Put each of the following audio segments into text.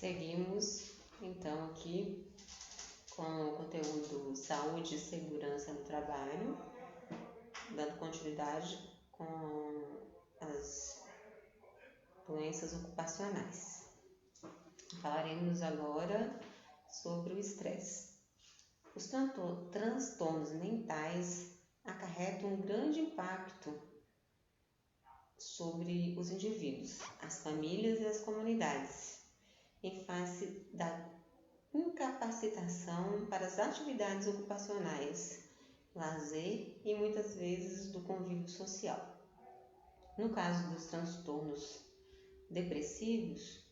Seguimos então aqui com o conteúdo Saúde e Segurança no Trabalho, dando continuidade com as doenças ocupacionais. Falaremos agora sobre o estresse. Os transtornos mentais acarretam um grande impacto sobre os indivíduos, as famílias e as comunidades, em face da incapacitação para as atividades ocupacionais, lazer e muitas vezes do convívio social. No caso dos transtornos depressivos,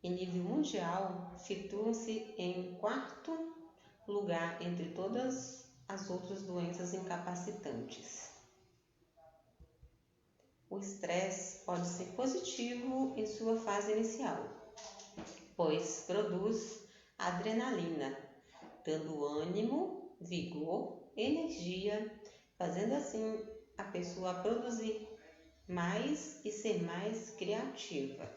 em nível mundial, situam-se em quarto lugar entre todas as outras doenças incapacitantes. O estresse pode ser positivo em sua fase inicial, pois produz adrenalina, dando ânimo, vigor, energia, fazendo assim a pessoa produzir mais e ser mais criativa.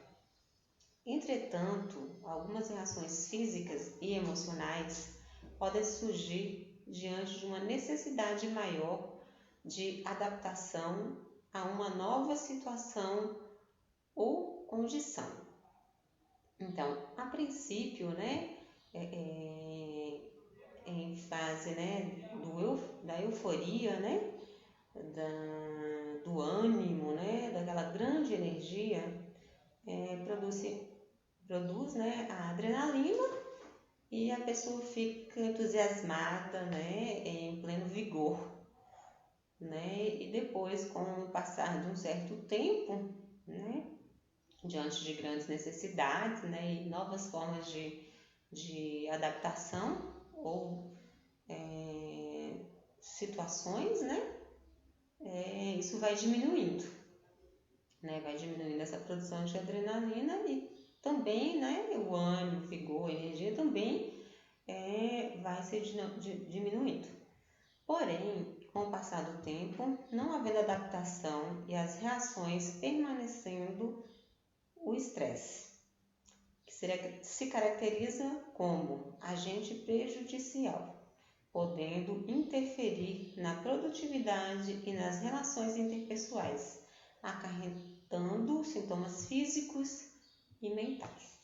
Entretanto, algumas reações físicas e emocionais podem surgir diante de uma necessidade maior de adaptação a uma nova situação ou condição. Então, a princípio, em fase da euforia, do ânimo, daquela grande energia, produz a adrenalina e a pessoa fica entusiasmada, em pleno vigor. E depois, com o passar de um certo tempo, diante de grandes necessidades, e novas formas de adaptação ou situações, isso vai diminuindo, vai diminuindo essa produção de adrenalina e também, o ânimo, o vigor, a energia também vai ser diminuindo. Porém, com o passar do tempo, não havendo adaptação e as reações permanecendo, o estresse, que se caracteriza como agente prejudicial, podendo interferir na produtividade e nas relações interpessoais, acarretando sintomas físicos e mentais.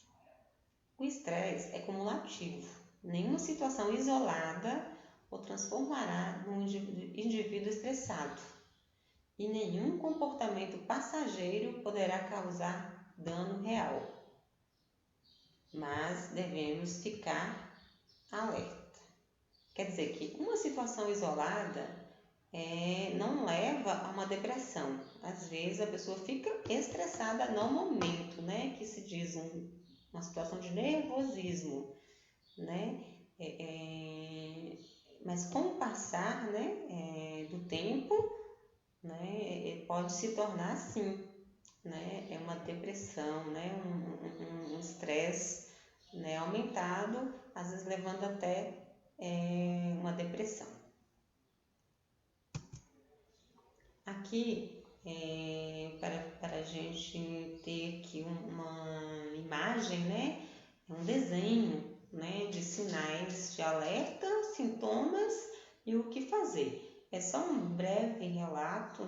O estresse é cumulativo. Nenhuma situação isolada o transformará num indivíduo estressado, e nenhum comportamento passageiro poderá causar dano real. Mas devemos ficar alerta. Quer dizer que uma situação isolada não leva a uma depressão. Às vezes a pessoa fica estressada no momento, que se diz uma situação de nervosismo, mas com o passar do tempo, pode se tornar assim, uma depressão, um estresse aumentado, às vezes levando até uma depressão. Aqui, para a gente ter aqui uma imagem, um desenho, de sinais de alerta, sintomas e o que fazer. É só um breve relato,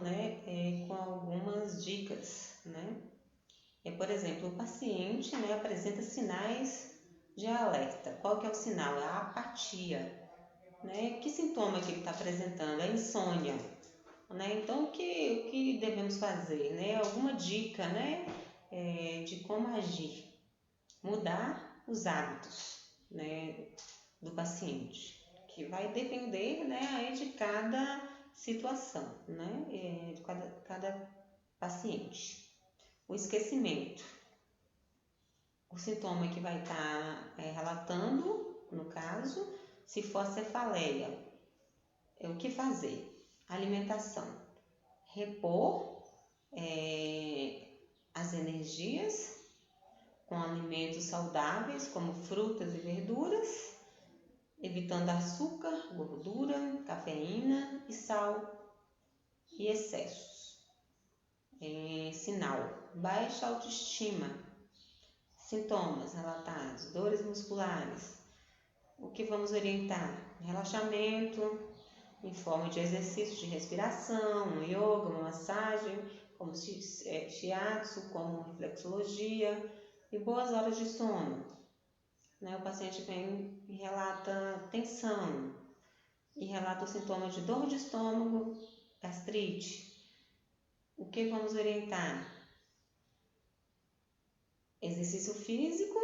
com algumas dicas, Por exemplo, o paciente, apresenta sinais de alerta. Qual que é o sinal? É a apatia, Que sintoma que ele está apresentando? A insônia, Então, o que devemos fazer, Alguma dica, de como agir. Mudar os hábitos, do paciente, que vai depender, aí de cada situação, de cada paciente. O esquecimento, o sintoma que vai estar relatando, no caso, se for cefaleia, o que fazer? Alimentação, repor as energias com alimentos saudáveis, como frutas e verduras, evitando açúcar, gordura, cafeína e sal e excessos. Sinal, baixa autoestima, Sintomas relatados: dores musculares. O que vamos orientar? Relaxamento em forma de exercício de respiração, um yoga, uma massagem, como shiatsu, como reflexologia e boas horas de sono. O paciente vem e relata tensão e relata os sintomas de dor de estômago, gastrite. O que vamos orientar? Exercício físico,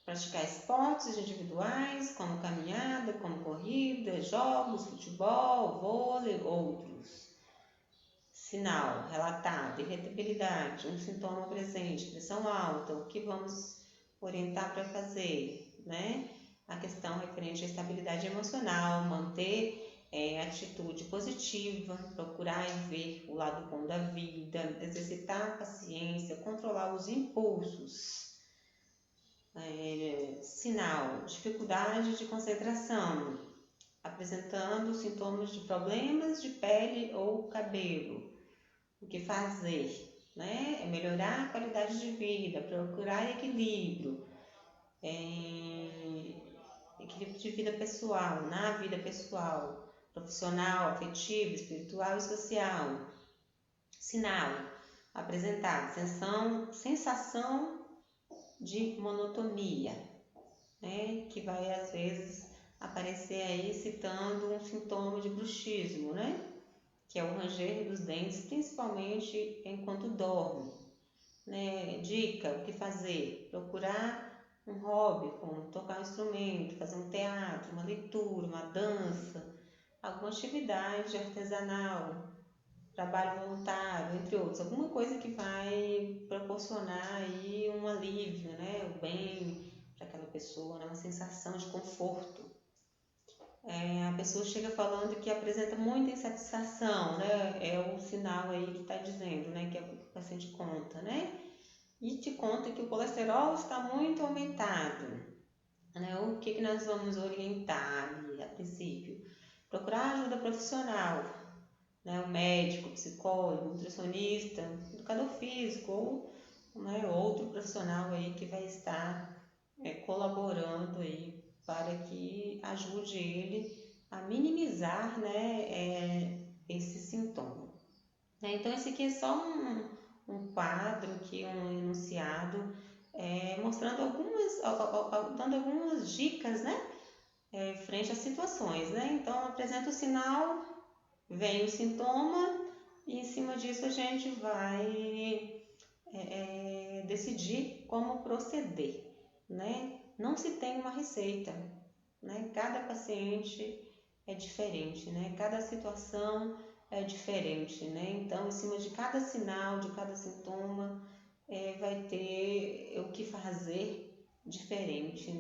praticar esportes individuais, como caminhada, como corrida, jogos, futebol, vôlei, outros. Sinal relatado: irritabilidade, um sintoma presente, pressão alta. O que vamos orientar para fazer? A questão referente à estabilidade emocional, manter atitude positiva, procurar ver o lado bom da vida, exercitar a paciência, controlar os impulsos. Sinal: dificuldade de concentração, apresentando sintomas de problemas de pele ou cabelo. O que fazer? É melhorar a qualidade de vida, procurar equilíbrio, equilíbrio de vida pessoal, na vida pessoal, profissional, afetiva, espiritual e social. Sinal: apresentar sensação de monotonia, que vai às vezes aparecer aí citando um sintoma de bruxismo, que é o ranger dos dentes, principalmente enquanto dorme. Dica: o que fazer? Procurar um hobby, como tocar um instrumento, fazer um teatro, uma leitura, uma dança, alguma atividade artesanal, trabalho voluntário, entre outros, alguma coisa que vai proporcionar aí um alívio, o bem para aquela pessoa, uma sensação de conforto. A pessoa chega falando que apresenta muita insatisfação, é o sinal aí que está dizendo, que é o que o paciente conta, e te conta que o colesterol está muito aumentado. O que nós vamos orientar ali, a princípio? Procurar ajuda profissional, o médico, psicólogo, nutricionista, educador físico ou outro profissional aí que vai estar colaborando aí para que ajude ele a minimizar esse sintoma. Então esse aqui é só um quadro aqui, um enunciado mostrando dando algumas dicas frente às situações. Então apresenta o sinal, vem o sintoma e em cima disso a gente vai decidir como proceder. Não se tem uma receita, cada paciente é diferente, cada situação é diferente, então em cima de cada sinal, de cada sintoma vai ter o que fazer diferente,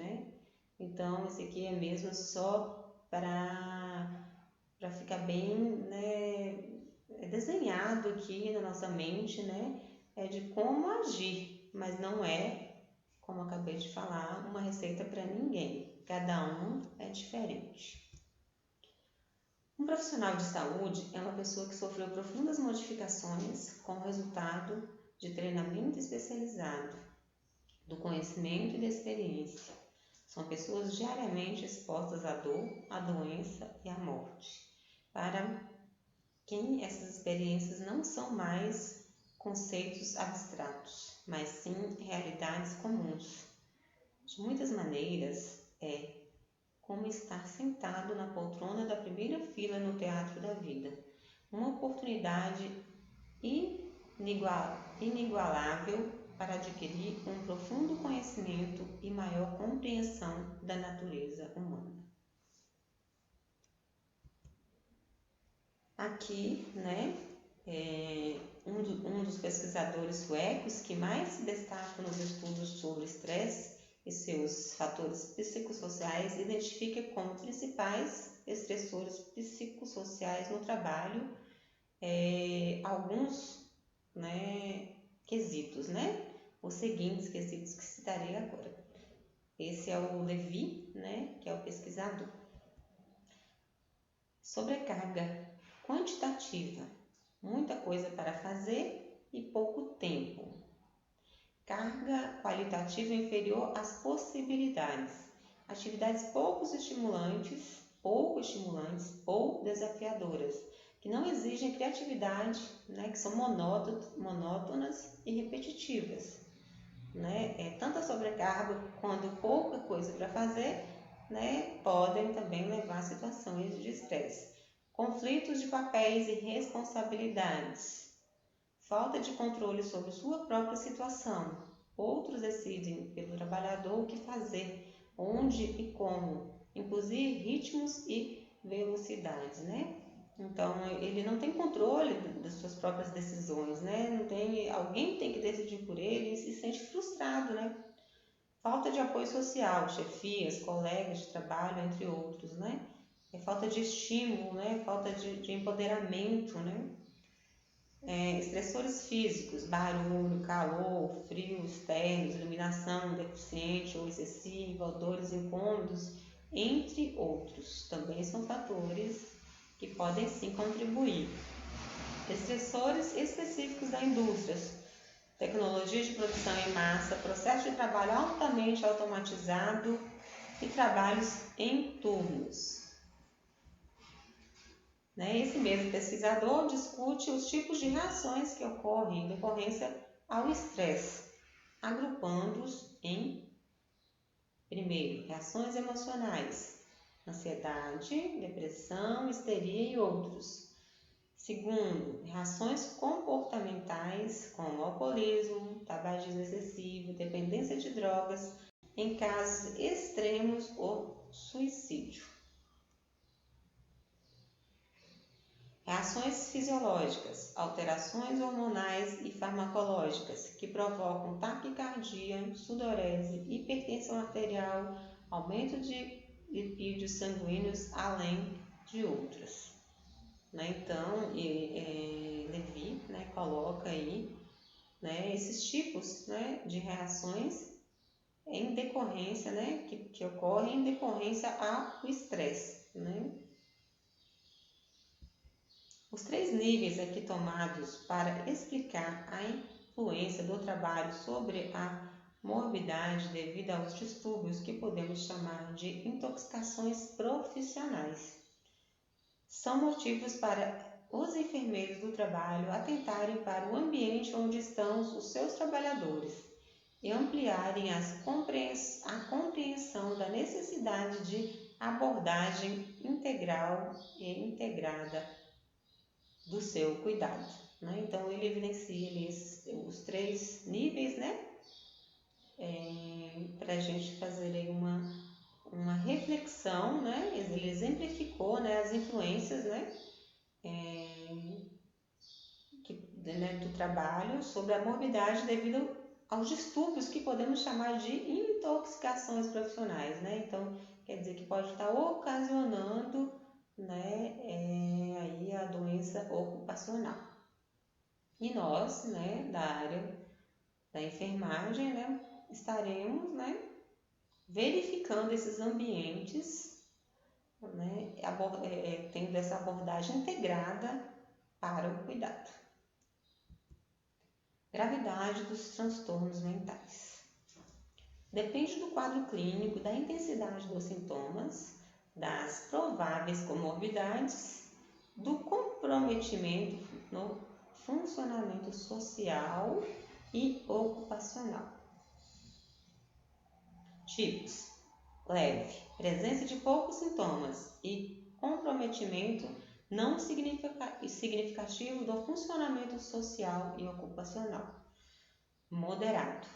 então esse aqui é mesmo só para ficar bem desenhado aqui na nossa mente, de como agir, mas não é, como eu acabei de falar, uma receita para ninguém. Cada um é diferente. Um profissional de saúde é uma pessoa que sofreu profundas modificações como resultado de treinamento especializado, do conhecimento e da experiência. São pessoas diariamente expostas à dor, à doença e à morte. Para quem essas experiências não são mais conceitos abstratos, mas sim realidades comuns. De muitas maneiras, é como estar sentado na poltrona da primeira fila no teatro da vida. Uma oportunidade inigualável para adquirir um profundo conhecimento e maior compreensão da natureza humana. Aqui, um dos pesquisadores suecos que mais se destaca nos estudos sobre estresse e seus fatores psicossociais identifica como principais estressores psicossociais no trabalho alguns quesitos, os seguintes quesitos que citarei agora. Esse é o Levy, que é o pesquisador. Sobrecarga quantitativa, muita coisa para fazer e pouco tempo. carga qualitativa inferior às possibilidades, atividades pouco estimulantes ou desafiadoras, que não exigem criatividade, né, que são monótonas e repetitivas. Né? Tanto a sobrecarga quanto pouca coisa para fazer, né, podem também levar a situações de estresse. Conflitos de papéis e responsabilidades. Falta de controle sobre sua própria situação. Outros decidem pelo trabalhador o que fazer, onde e como, inclusive ritmos e velocidades, né? Então, ele não tem controle das suas próprias decisões, né? Alguém tem que decidir por ele e se sente frustrado, né? Falta de apoio social, chefias, colegas de trabalho, entre outros, né? Falta de estímulo, né? Falta de empoderamento, né? Estressores físicos, barulho, calor, frio externos, iluminação deficiente ou excessiva, odores incômodos, entre outros. Também são fatores que podem sim contribuir. Estressores específicos da indústria, tecnologia de produção em massa, processo de trabalho altamente automatizado e trabalhos em turnos. Esse mesmo pesquisador discute os tipos de reações que ocorrem em decorrência ao estresse, agrupando-os em, primeiro, reações emocionais, ansiedade, depressão, histeria e outros. Segundo, reações comportamentais como alcoolismo, tabagismo excessivo, dependência de drogas, em casos extremos ou suicídio. Reações fisiológicas, alterações hormonais e farmacológicas que provocam taquicardia, sudorese, hipertensão arterial, aumento de lipídios sanguíneos, além de outras. Então, Levy coloca aí esses tipos de reações em decorrência, que ocorrem em decorrência ao estresse. Os 3 níveis aqui tomados para explicar a influência do trabalho sobre a morbidade devido aos distúrbios que podemos chamar de intoxicações profissionais são motivos para os enfermeiros do trabalho atentarem para o ambiente onde estão os seus trabalhadores e ampliarem a compreensão da necessidade de abordagem integral e integrada do seu cuidado. Então, ele evidencia os 3 níveis, para a gente fazer aí uma reflexão, ele exemplificou as influências do trabalho sobre a morbidade devido aos distúrbios que podemos chamar de intoxicações profissionais. Então, quer dizer que pode estar ocasionando aí a doença ocupacional. E nós, da área da enfermagem, estaremos verificando esses ambientes, tendo essa abordagem integrada para o cuidado. Gravidade dos transtornos mentais. Depende do quadro clínico, da intensidade dos sintomas, das prováveis comorbidades, do comprometimento no funcionamento social e ocupacional. Tipos: leve, presença de poucos sintomas e comprometimento não significativo do funcionamento social e ocupacional. Moderado,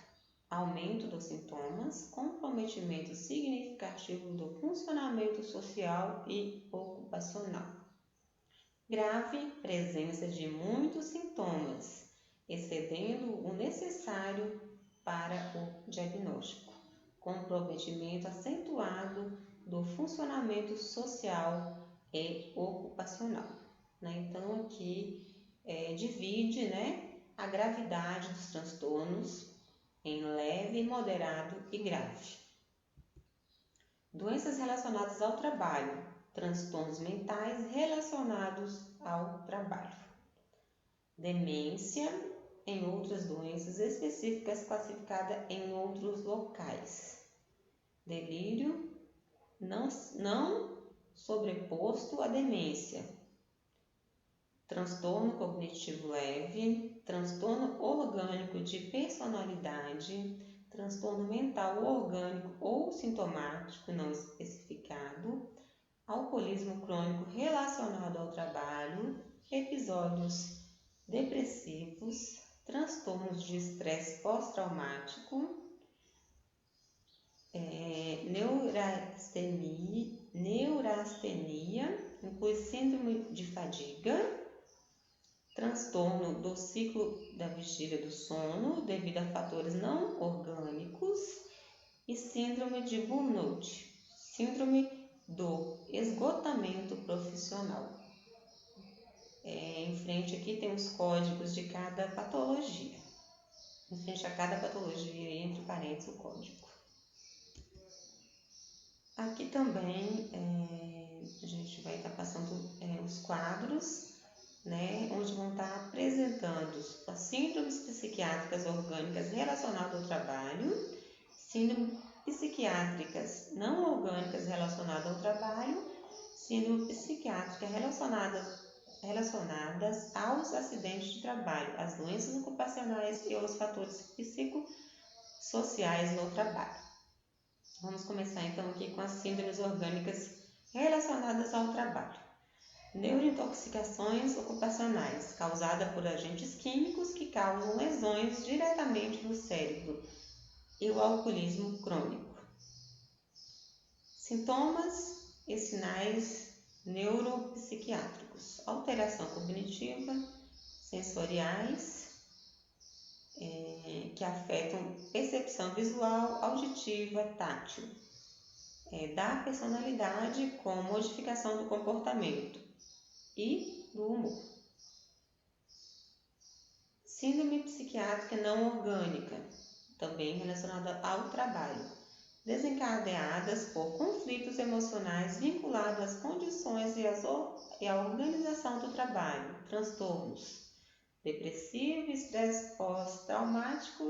aumento dos sintomas, comprometimento significativo do funcionamento social e ocupacional. Grave, presença de muitos sintomas, excedendo o necessário para o diagnóstico. Comprometimento acentuado do funcionamento social e ocupacional. Então, aqui divide a gravidade dos transtornos em leve, moderado e grave. Doenças relacionadas ao trabalho, transtornos mentais relacionados ao trabalho. Demência em outras doenças específicas classificadas em outros locais. Delírio não sobreposto à demência. Transtorno cognitivo leve, transtorno orgânico de personalidade, transtorno mental orgânico ou sintomático não especificado, alcoolismo crônico relacionado ao trabalho, episódios depressivos, transtornos de estresse pós-traumático, neurastenia, inclui síndrome de fadiga, transtorno do ciclo da vigília do sono devido a fatores não orgânicos e síndrome de burnout, síndrome do esgotamento profissional. Em frente aqui tem os códigos de cada patologia. Em frente a cada patologia, entre parênteses, o código. Aqui também a gente vai estar passando os quadros, né, onde vão estar apresentando as síndromes psiquiátricas orgânicas relacionadas ao trabalho, síndromes psiquiátricas não orgânicas relacionadas ao trabalho, síndrome psiquiátrica relacionadas aos acidentes de trabalho, às doenças ocupacionais e aos fatores psicossociais no trabalho. Vamos começar então aqui com as síndromes orgânicas relacionadas ao trabalho. Neurointoxicações ocupacionais, causadas por agentes químicos que causam lesões diretamente no cérebro, e o alcoolismo crônico. Sintomas e sinais neuropsiquiátricos: alteração cognitiva, sensoriais, que afetam percepção visual, auditiva, tátil, da personalidade com modificação do comportamento e do humor. Síndrome psiquiátrica não orgânica, também relacionada ao trabalho, desencadeadas por conflitos emocionais vinculados às condições e à organização do trabalho, transtornos depressivo, estresse pós-traumático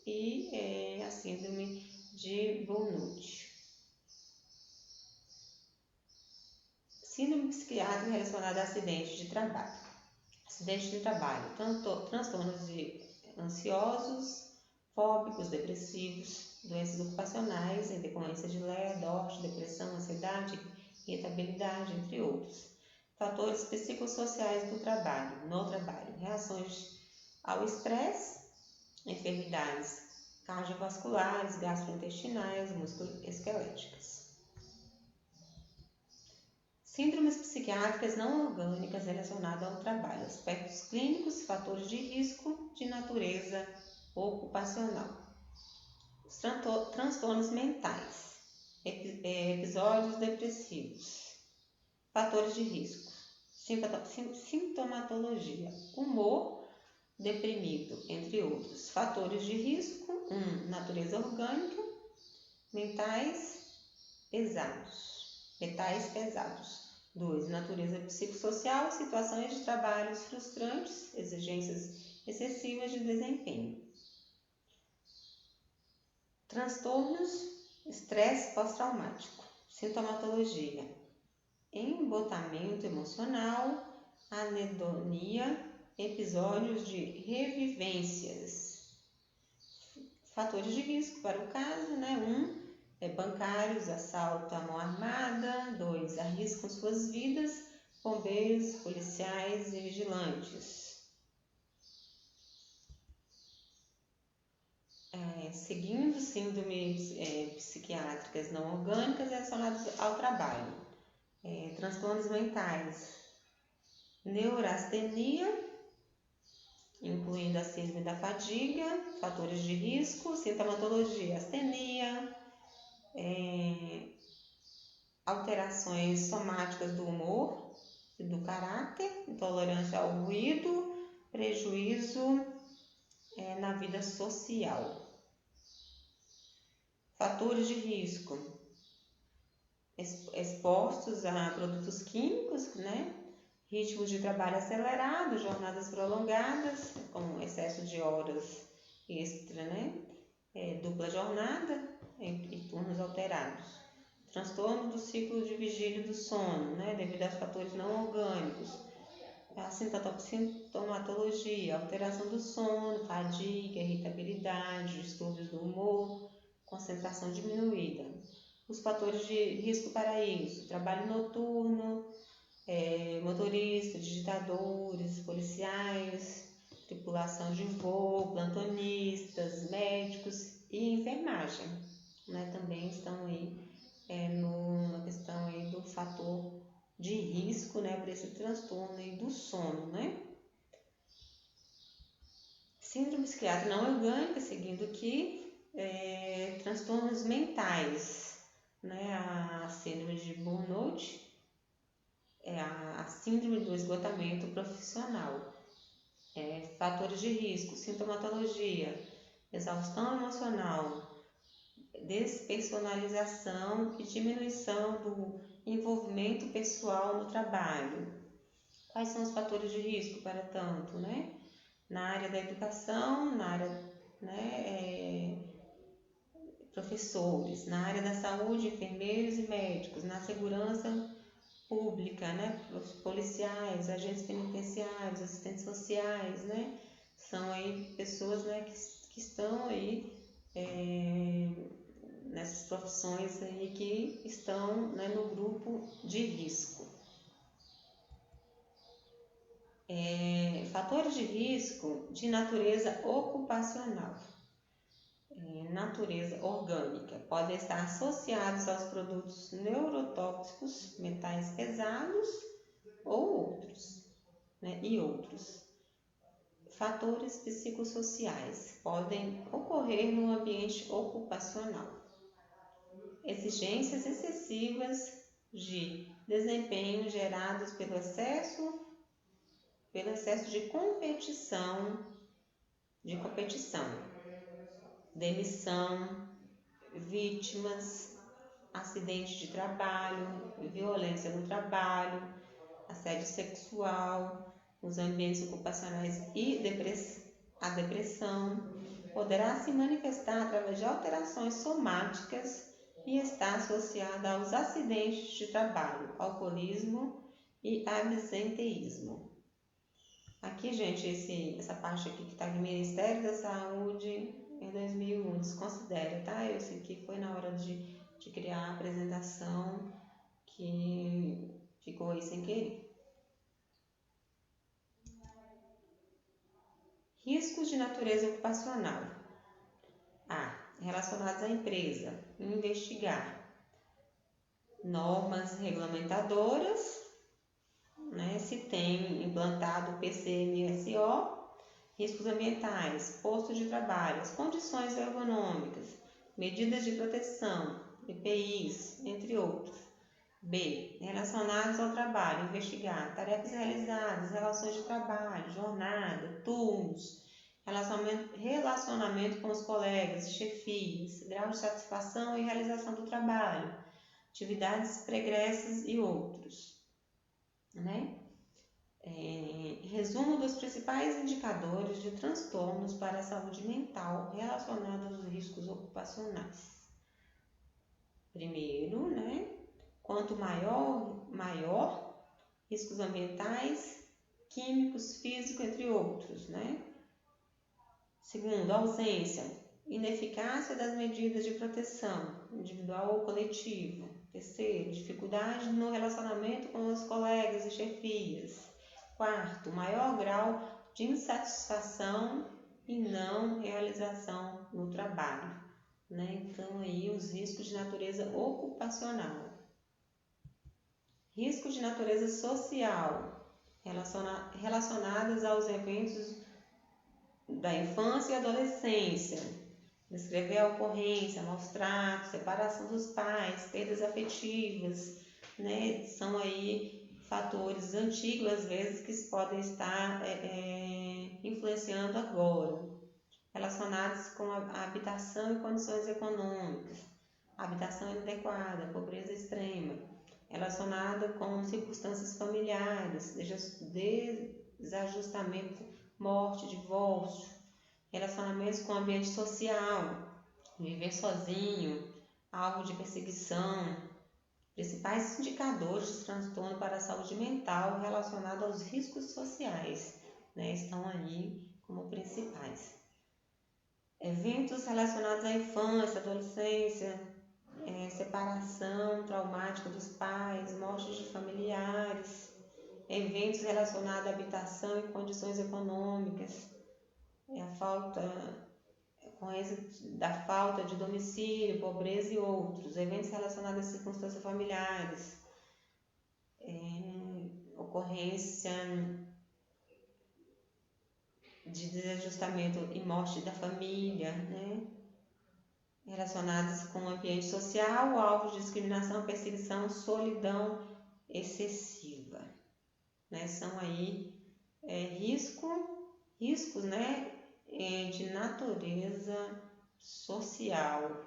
e a síndrome de burnout. Síndrome psiquiátrica relacionada a acidentes de trabalho. Acidentes de trabalho, transtornos ansiosos, fóbicos, depressivos, doenças ocupacionais em decorrência de LER, DORT, depressão, ansiedade, irritabilidade, entre outros. Fatores psicossociais no trabalho, reações ao estresse, enfermidades cardiovasculares, gastrointestinais, musculoesqueléticas. Síndromes psiquiátricas não orgânicas relacionadas ao trabalho, aspectos clínicos, fatores de risco de natureza ocupacional. Os transtornos mentais, episódios depressivos, fatores de risco, sintomatologia, humor deprimido, entre outros. Fatores de risco: 1. Natureza orgânica, metais pesados. 2. Natureza psicossocial, situações de trabalhos frustrantes, exigências excessivas de desempenho. Transtornos, estresse pós-traumático, sintomatologia, embotamento emocional, anedonia, episódios de revivências. Fatores de risco para o caso, 1. Bancários, assalto à mão armada. 2. Arriscam suas vidas, bombeiros, policiais e vigilantes. Seguindo síndromes psiquiátricas não orgânicas relacionadas ao trabalho. Transtornos mentais, neurastenia, incluindo a síndrome da fadiga, fatores de risco, sintomatologia, astenia, alterações somáticas do humor e do caráter, intolerância ao ruído, prejuízo na vida social. Fatores de risco: expostos a produtos químicos, ritmos de trabalho acelerado, jornadas prolongadas, com excesso de horas extra, né? Dupla jornada e turnos alterados. Transtorno do ciclo de vigília do sono, né? Devido a fatores não orgânicos. A sintomatologia, alteração do sono, fadiga, irritabilidade, distúrbios do humor, concentração diminuída. Os fatores de risco para isso: trabalho noturno, motoristas, digitadores, policiais, tripulação de voo, plantonistas, médicos e enfermagem, né? Também estão aí na questão aí do fator de risco, né, para esse transtorno aí do sono, né? Síndrome psiquiátrica não orgânica, seguindo aqui, transtornos mentais, né? A síndrome de burnout, a síndrome do esgotamento profissional, fatores de risco, sintomatologia, exaustão emocional, despersonalização e diminuição do envolvimento pessoal no trabalho. Quais são os fatores de risco para tanto, né? Na área da educação, na área, né, professores, na área da saúde, enfermeiros e médicos, na segurança pública, né, policiais, agentes penitenciários, assistentes sociais, né, são aí pessoas, né, que estão aí nessas profissões aí que estão, né, no grupo de risco. Fatores de risco de natureza ocupacional, natureza orgânica, podem estar associados aos produtos neurotóxicos, metais pesados ou outros, né, e outros. Fatores psicossociais podem ocorrer no ambiente ocupacional. Exigências excessivas de desempenho gerados pelo excesso de competição, demissão, vítimas, acidente de trabalho, violência no trabalho, assédio sexual, os ambientes ocupacionais e a depressão poderá se manifestar através de alterações somáticas e está associada aos acidentes de trabalho, alcoolismo e absenteísmo. Aqui, gente, essa parte aqui que está no Ministério da Saúde em 2001, desconsidera, tá? Esse aqui foi na hora de criar a apresentação que ficou aí sem querer. Riscos de natureza ocupacional. Relacionados à empresa. Investigar. Normas regulamentadoras, né? Se tem implantado o PCMSO, riscos ambientais, posto de trabalho, as condições ergonômicas, medidas de proteção, EPIs, entre outros. B. Relacionados ao trabalho, investigar tarefas realizadas, relações de trabalho, jornada, turnos, relacionamento com os colegas, chefias, grau de satisfação e realização do trabalho, atividades pregressas e outros, né? Resumo dos principais indicadores de transtornos para a saúde mental relacionados aos riscos ocupacionais. Primeiro, né? Quanto maior, riscos ambientais, químicos, físicos, entre outros, né? Segundo, ausência, ineficácia das medidas de proteção, individual ou coletivo. Terceiro, dificuldade no relacionamento com os colegas e chefias. Quarto, maior grau de insatisfação e não realização no trabalho, né? Então, aí os riscos de natureza ocupacional. Riscos de natureza social, relacionados aos eventos da infância e adolescência. Descrever a ocorrência, maus tratos, separação dos pais, perdas afetivas, né? São aí fatores antigos, às vezes, que podem estar influenciando agora. Relacionados com a habitação e condições econômicas, habitação inadequada, pobreza extrema, relacionada com circunstâncias familiares, desajustamento, morte, divórcio, relacionamentos com o ambiente social, viver sozinho, alvo de perseguição. Principais indicadores de transtorno para a saúde mental relacionados aos riscos sociais, né, estão aí como principais. Eventos relacionados à infância, adolescência, separação traumática dos pais, morte de familiares, eventos relacionados à habitação e condições econômicas, da falta de domicílio, pobreza e outros, eventos relacionados às circunstâncias familiares, ocorrência de desajustamento e morte da família, né? Relacionadas com o ambiente social, alvo de discriminação, perseguição, solidão excessiva, né? São aí riscos, né? De natureza social,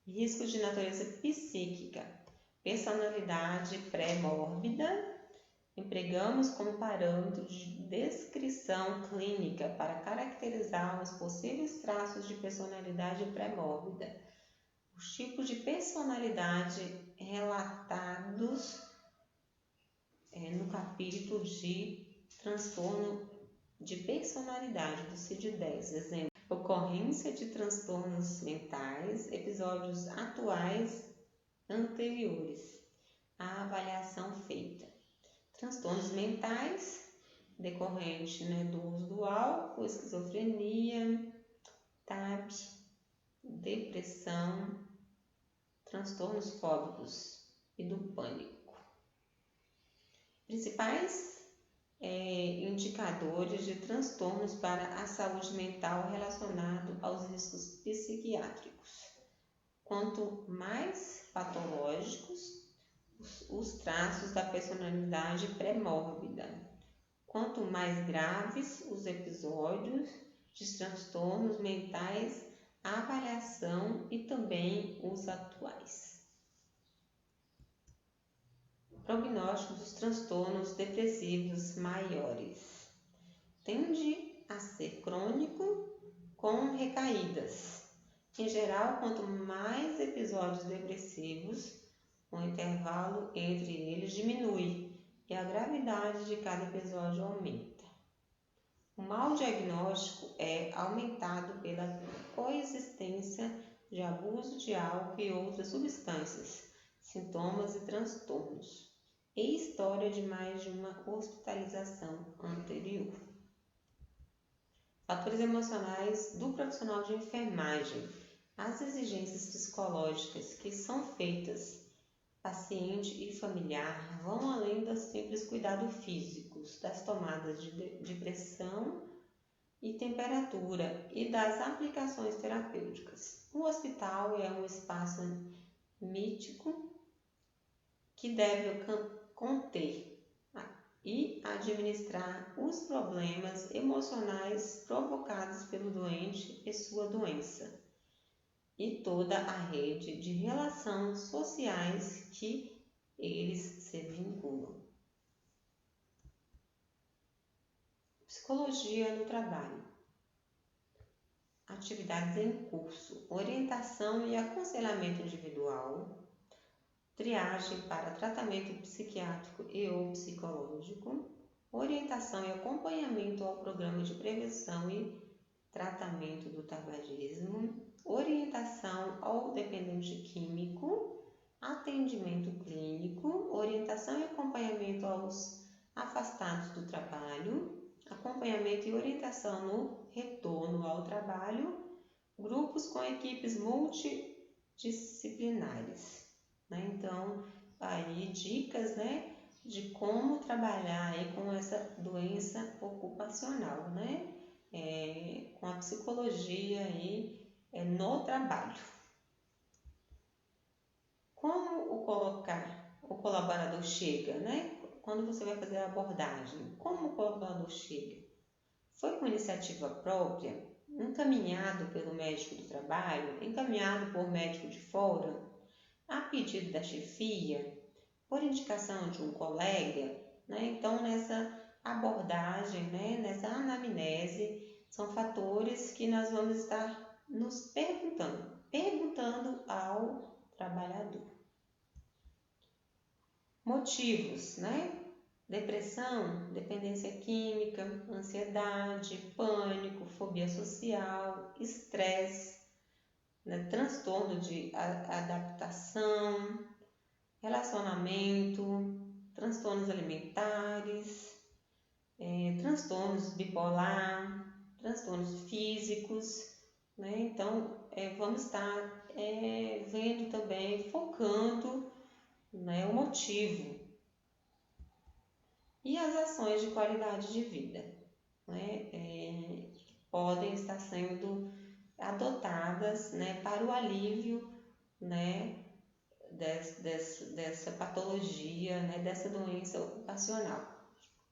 riscos de natureza psíquica, personalidade pré-mórbida. Empregamos como parâmetro de descrição clínica para caracterizar os possíveis traços de personalidade pré-mórbida. Os tipos de personalidade relatados no capítulo de transtorno de personalidade do CID-10. Exemplo: ocorrência de transtornos mentais, episódios atuais anteriores à avaliação feita. Transtornos mentais, decorrente, né, do uso do álcool, esquizofrenia, TAB, depressão, transtornos fóbicos e do pânico. Principais indicadores de transtornos para a saúde mental relacionado aos riscos psiquiátricos. Quanto mais patológicos, os traços da personalidade pré-mórbida. Quanto mais graves os episódios de transtornos mentais, a avaliação e também os atuais. Prognóstico dos transtornos depressivos maiores. Tende a ser crônico com recaídas. Em geral, quanto mais episódios depressivos, o intervalo entre eles diminui e a gravidade de cada episódio aumenta. O mau diagnóstico é aumentado pela coexistência de abuso de álcool e outras substâncias, sintomas e transtornos, e história de mais de uma hospitalização anterior. Fatores emocionais do profissional de enfermagem. As exigências psicológicas que são feitas paciente e familiar vão além dos simples cuidados físicos, das tomadas de pressão e temperatura e das aplicações terapêuticas. O hospital é um espaço mítico que deve conter e administrar os problemas emocionais provocados pelo doente e sua doença, e toda a rede de relações sociais que eles se vinculam. Psicologia no trabalho. Atividades em curso, orientação e aconselhamento individual, triagem para tratamento psiquiátrico e ou psicológico, orientação e acompanhamento ao programa de prevenção e tratamento do tabagismo, orientação ao dependente químico, atendimento clínico, orientação e acompanhamento aos afastados do trabalho, acompanhamento e orientação no retorno ao trabalho, grupos com equipes multidisciplinares, né? Então, aí dicas, né, de como trabalhar aí com essa doença ocupacional, né? Com a psicologia aí no trabalho. Como o colaborador chega, né? Quando você vai fazer a abordagem, como o colaborador chega? Foi com iniciativa própria, encaminhado pelo médico do trabalho, encaminhado por médico de fora? a pedido da chefia, por indicação de um colega, né? Então, nessa abordagem, né? Nessa anamnese, são fatores que nós vamos estar nos perguntando ao trabalhador. Motivos, né? Depressão, dependência química, ansiedade, pânico, fobia social, estresse, né? Transtorno de adaptação, relacionamento, transtornos alimentares, transtornos bipolar, transtornos físicos, né? Então, vamos estar vendo também, focando, né, o motivo e as ações de qualidade de vida, né, que podem estar sendo adotadas, né, para o alívio, né, dessa patologia, né, dessa doença ocupacional.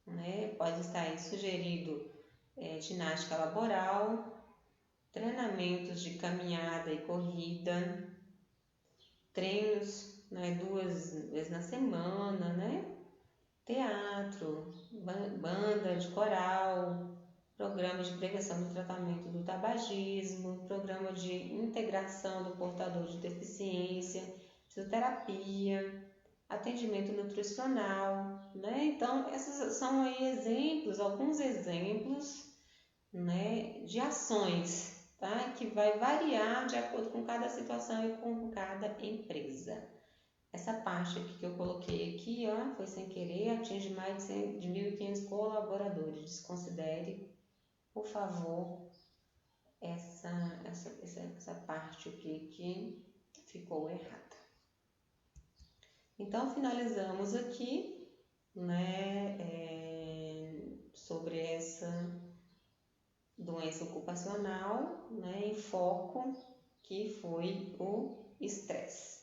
Né? Pode estar aí sugerido ginástica laboral, treinamentos de caminhada e corrida, treinos, né, 2 vezes na semana, né? Teatro, banda de coral, programa de prevenção do tratamento do tabagismo, programa de integração do portador de deficiência, fisioterapia, atendimento nutricional, né? Então, esses são aí exemplos, alguns exemplos, né, de ações, tá? Que vai variar de acordo com cada situação e com cada empresa. Essa parte aqui que eu coloquei aqui, ó, foi sem querer, atinge mais de 1.500 colaboradores. Desconsidere, por favor, essa parte aqui que ficou errada. Então, finalizamos aqui, né, sobre essa doença ocupacional, né, em foco, que foi o estresse.